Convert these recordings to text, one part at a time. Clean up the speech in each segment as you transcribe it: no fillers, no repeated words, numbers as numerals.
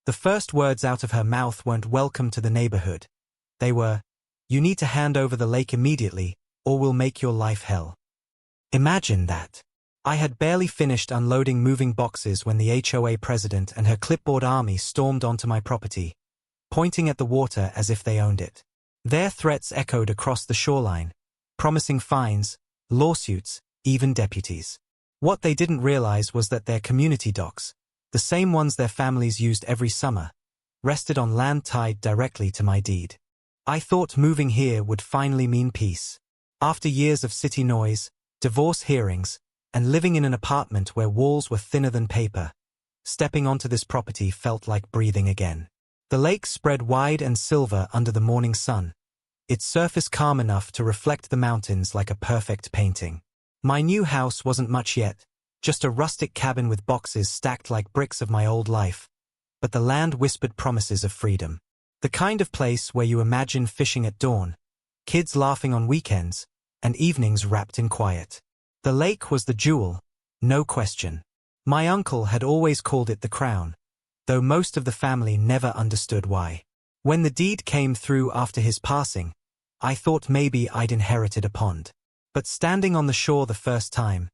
The first words out of her mouth weren't welcome to the neighborhood. They were, "You need to hand over the lake immediately, or we'll make your life hell." Imagine that. I had barely finished unloading moving boxes when the HOA president and her clipboard army stormed onto my property, pointing at the water as if they owned it. Their threats echoed across the shoreline, promising fines, lawsuits, even deputies. What they didn't realize was that their community docks, the same ones their families used every summer, rested on land tied directly to my deed. I thought moving here would finally mean peace. After years of city noise, divorce hearings, and living in an apartment where walls were thinner than paper, stepping onto this property felt like breathing again. The lake spread wide and silver under the morning sun, its surface calm enough to reflect the mountains like a perfect painting. My new house wasn't much yet, just a rustic cabin with boxes stacked like bricks of my old life, but the land whispered promises of freedom. The kind of place where you imagine fishing at dawn, kids laughing on weekends, and evenings wrapped in quiet. The lake was the jewel, no question. My uncle had always called it the crown, though most of the family never understood why. When the deed came through after his passing, I thought maybe I'd inherited a pond. But standing on the shore the first time,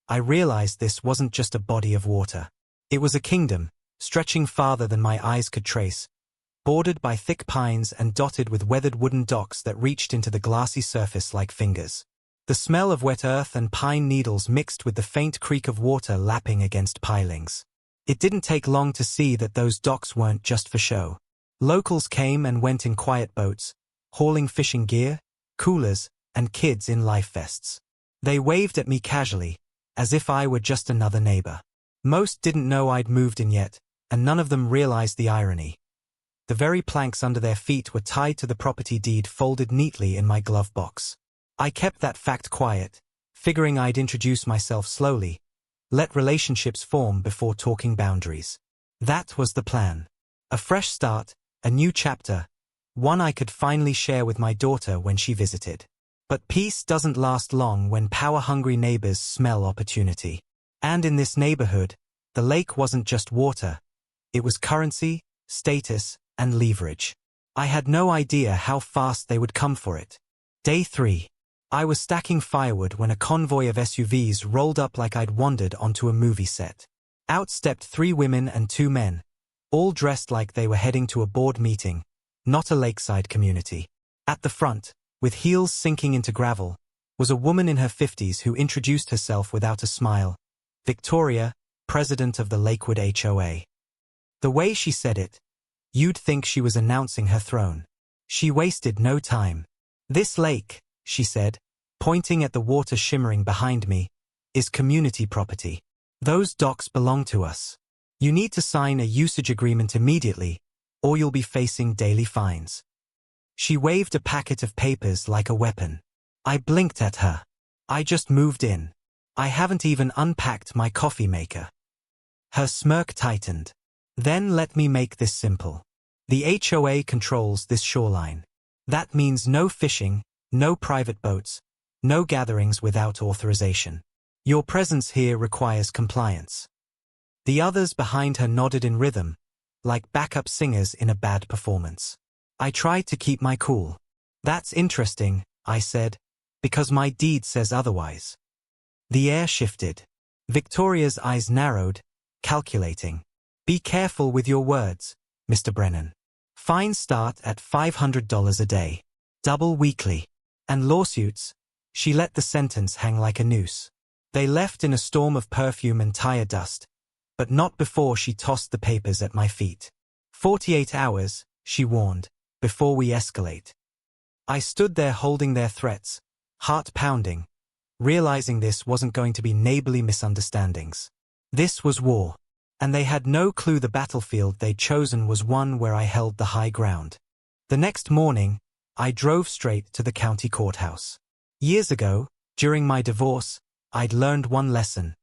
I realized this wasn't just a body of water. It was a kingdom, stretching farther than my eyes could trace, bordered by thick pines and dotted with weathered wooden docks that reached into the glassy surface like fingers. The smell of wet earth and pine needles mixed with the faint creak of water lapping against pilings. It didn't take long to see that those docks weren't just for show. Locals came and went in quiet boats, hauling fishing gear, coolers, and kids in life vests. They waved at me casually, as if I were just another neighbor. Most didn't know I'd moved in yet, and none of them realized the irony. The very planks under their feet were tied to the property deed folded neatly in my glove box. I kept that fact quiet, figuring I'd introduce myself slowly, let relationships form before talking boundaries. That was the plan. A fresh start, a new chapter, one I could finally share with my daughter when she visited. But peace doesn't last long when power-hungry neighbors smell opportunity. And in this neighborhood, the lake wasn't just water. It was currency, status, and leverage. I had no idea how fast they would come for it. Day 3. I was stacking firewood when a convoy of SUVs rolled up like I'd wandered onto a movie set. Out stepped 3 women and 2 men, all dressed like they were heading to a board meeting, not a lakeside community. At the front, with heels sinking into gravel, was a woman in her 50s who introduced herself without a smile. Victoria, president of the Lakewood HOA. The way she said it, you'd think she was announcing her throne. She wasted no time. "This lake," she said, pointing at the water shimmering behind me, "is community property. Those docks belong to us. You need to sign a usage agreement immediately, or you'll be facing daily fines." She waved a packet of papers like a weapon. I blinked at her. I just moved in. I haven't even unpacked my coffee maker. Her smirk tightened. "Then let me make this simple. The HOA controls this shoreline. That means no fishing, no private boats, no gatherings without authorization. Your presence here requires compliance." The others behind her nodded in rhythm, like backup singers in a bad performance. I tried to keep my cool. "That's interesting," I said, "because my deed says otherwise." The air shifted. Victoria's eyes narrowed, calculating. "Be careful with your words, Mr. Brennan. Fines start at $500 a day. Double weekly. And lawsuits." She let the sentence hang like a noose. They left in a storm of perfume and tire dust, but not before she tossed the papers at my feet. 48 hours, she warned, before we escalate. I stood there holding their threats, heart pounding, realizing this wasn't going to be neighborly misunderstandings. This was war, and they had no clue the battlefield they'd chosen was one where I held the high ground. The next morning, I drove straight to the county courthouse. Years ago, during my divorce, I'd learned one lesson.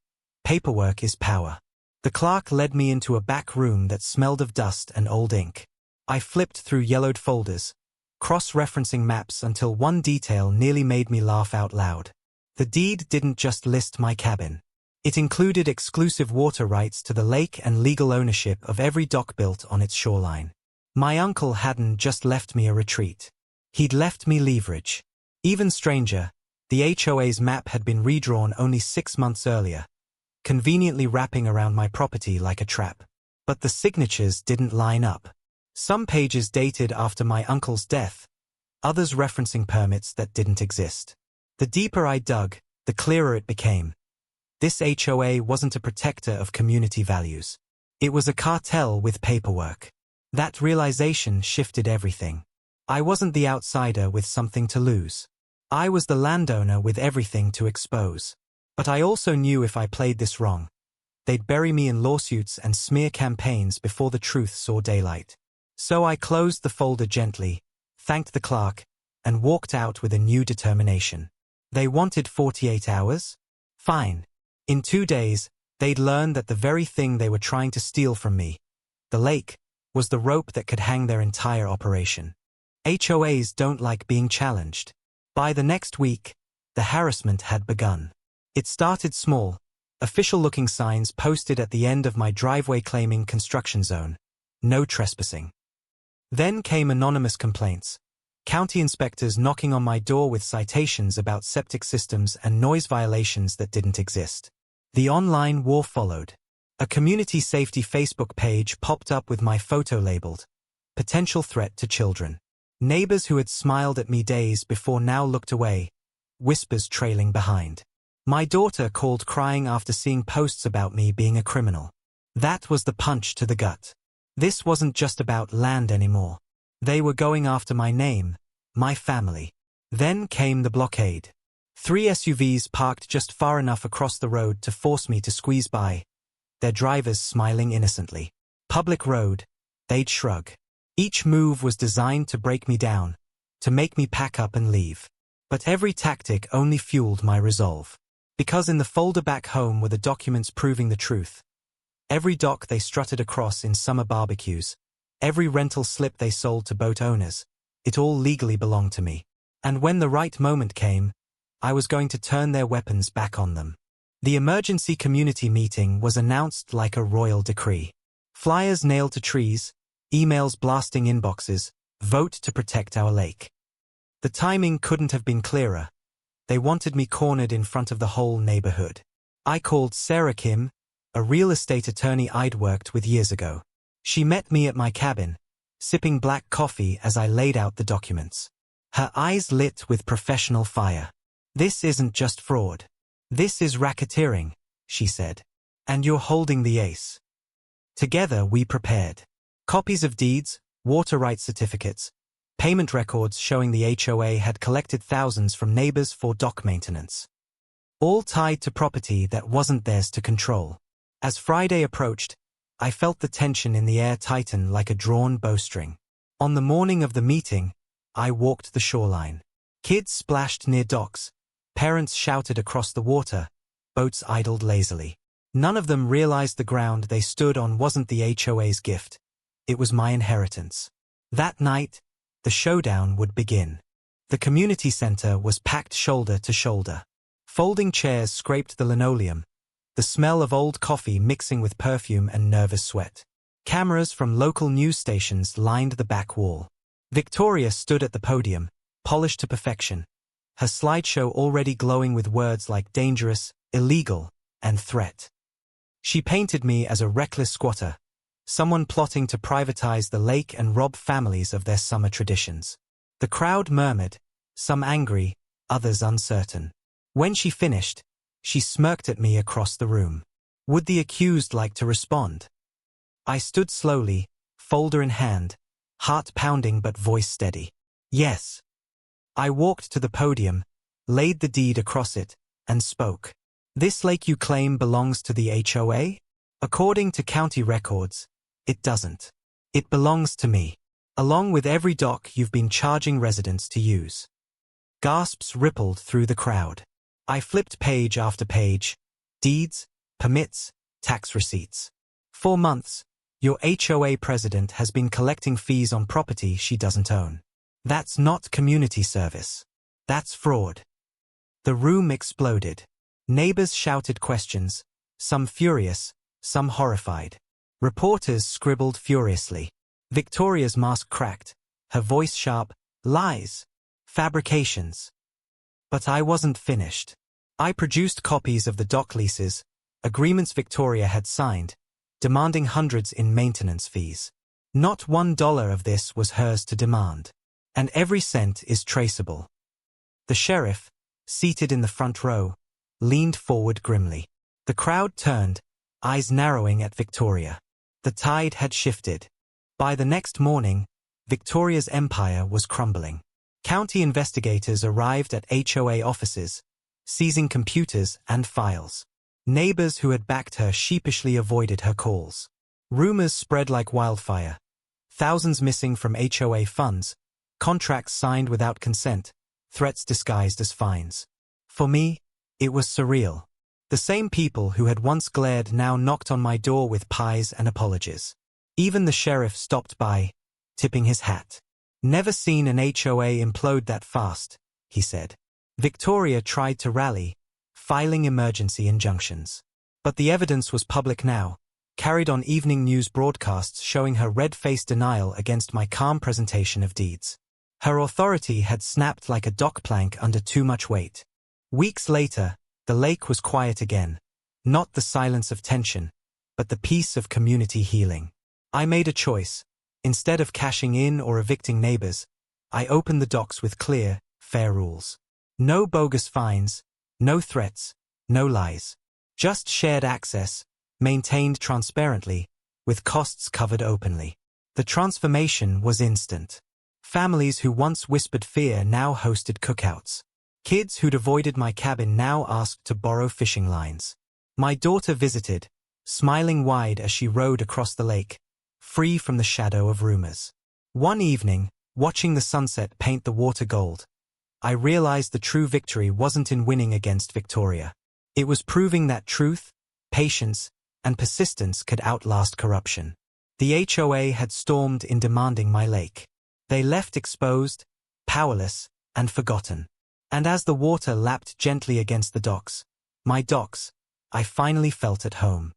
Paperwork is power. The clerk led me into a back room that smelled of dust and old ink. I flipped through yellowed folders, cross-referencing maps until one detail nearly made me laugh out loud. The deed didn't just list my cabin. It included exclusive water rights to the lake and legal ownership of every dock built on its shoreline. My uncle hadn't just left me a retreat. He'd left me leverage. Even stranger, the HOA's map had been redrawn only 6 months earlier, conveniently wrapping around my property like a trap. But the signatures didn't line up. Some pages dated after my uncle's death, others referencing permits that didn't exist. The deeper I dug, the clearer it became. This HOA wasn't a protector of community values. It was a cartel with paperwork. That realization shifted everything. I wasn't the outsider with something to lose. I was the landowner with everything to expose. But I also knew if I played this wrong, they'd bury me in lawsuits and smear campaigns before the truth saw daylight. So I closed the folder gently, thanked the clerk, and walked out with a new determination. They wanted 48 hours? Fine. In 2 days, they'd learn that the very thing they were trying to steal from me, the lake, was the rope that could hang their entire operation. HOAs don't like being challenged. By the next week, the harassment had begun. It started small, official-looking signs posted at the end of my driveway claiming construction zone, no trespassing. Then came anonymous complaints, county inspectors knocking on my door with citations about septic systems and noise violations that didn't exist. The online war followed. A community safety Facebook page popped up with my photo labeled, "Potential Threat to Children." Neighbors who had smiled at me days before now looked away, whispers trailing behind. My daughter called crying after seeing posts about me being a criminal. That was the punch to the gut. This wasn't just about land anymore. They were going after my name, my family. Then came the blockade. 3 SUVs parked just far enough across the road to force me to squeeze by, their drivers smiling innocently. Public road, they'd shrug. Each move was designed to break me down, to make me pack up and leave. But every tactic only fueled my resolve. Because in the folder back home were the documents proving the truth. Every dock they strutted across in summer barbecues, every rental slip they sold to boat owners, it all legally belonged to me. And when the right moment came, I was going to turn their weapons back on them. The emergency community meeting was announced like a royal decree. Flyers nailed to trees, emails blasting inboxes, vote to protect our lake. The timing couldn't have been clearer. They wanted me cornered in front of the whole neighborhood. I called Sarah Kim, a real estate attorney I'd worked with years ago. She met me at my cabin, sipping black coffee as I laid out the documents. Her eyes lit with professional fire. "This isn't just fraud. This is racketeering," she said. "And you're holding the ace." Together we prepared. Copies of deeds, water rights certificates, payment records showing the HOA had collected thousands from neighbors for dock maintenance. All tied to property that wasn't theirs to control. As Friday approached, I felt the tension in the air tighten like a drawn bowstring. On the morning of the meeting, I walked the shoreline. Kids splashed near docks, parents shouted across the water, boats idled lazily. None of them realized the ground they stood on wasn't the HOA's gift. It was my inheritance. That night, the showdown would begin. The community center was packed shoulder to shoulder. Folding chairs scraped the linoleum, the smell of old coffee mixing with perfume and nervous sweat. Cameras from local news stations lined the back wall. Victoria stood at the podium, polished to perfection, her slideshow already glowing with words like dangerous, illegal, and threat. She painted me as a reckless squatter, someone plotting to privatize the lake and rob families of their summer traditions. The crowd murmured, some angry, others uncertain. When she finished, she smirked at me across the room. Would the accused like to respond? I stood slowly, folder in hand, heart pounding but voice steady. Yes. I walked to the podium, laid the deed across it, and spoke. This lake you claim belongs to the HOA? According to county records, it doesn't. It belongs to me, along with every dock you've been charging residents to use. Gasps rippled through the crowd. I flipped page after page. Deeds, permits, tax receipts. 4 months, your HOA president has been collecting fees on property she doesn't own. That's not community service. That's fraud. The room exploded. Neighbors shouted questions, some furious, some horrified. Reporters scribbled furiously. Victoria's mask cracked, her voice sharp, lies, fabrications. But I wasn't finished. I produced copies of the dock leases, agreements Victoria had signed, demanding hundreds in maintenance fees. Not $1 of this was hers to demand. And every cent is traceable. The sheriff, seated in the front row, leaned forward grimly. The crowd turned, eyes narrowing at Victoria. The tide had shifted. By the next morning, Victoria's empire was crumbling. County investigators arrived at HOA offices, seizing computers and files. Neighbors who had backed her sheepishly avoided her calls. Rumors spread like wildfire. Thousands missing from HOA funds, contracts signed without consent, threats disguised as fines. For me, it was surreal. The same people who had once glared now knocked on my door with pies and apologies. Even the sheriff stopped by, tipping his hat. Never seen an HOA implode that fast, he said. Victoria tried to rally, filing emergency injunctions. But the evidence was public now, carried on evening news broadcasts showing her red-faced denial against my calm presentation of deeds. Her authority had snapped like a dock plank under too much weight. Weeks later, the lake was quiet again, not the silence of tension, but the peace of community healing. I made a choice. Instead of cashing in or evicting neighbors, I opened the docks with clear, fair rules. No bogus fines, no threats, no lies. Just shared access, maintained transparently, with costs covered openly. The transformation was instant. Families who once whispered fear now hosted cookouts. Kids who'd avoided my cabin now asked to borrow fishing lines. My daughter visited, smiling wide as she rowed across the lake, free from the shadow of rumors. One evening, watching the sunset paint the water gold, I realized the true victory wasn't in winning against Victoria. It was proving that truth, patience, and persistence could outlast corruption. The HOA had stormed in demanding my lake. They left exposed, powerless, and forgotten. And as the water lapped gently against the docks, my docks, I finally felt at home.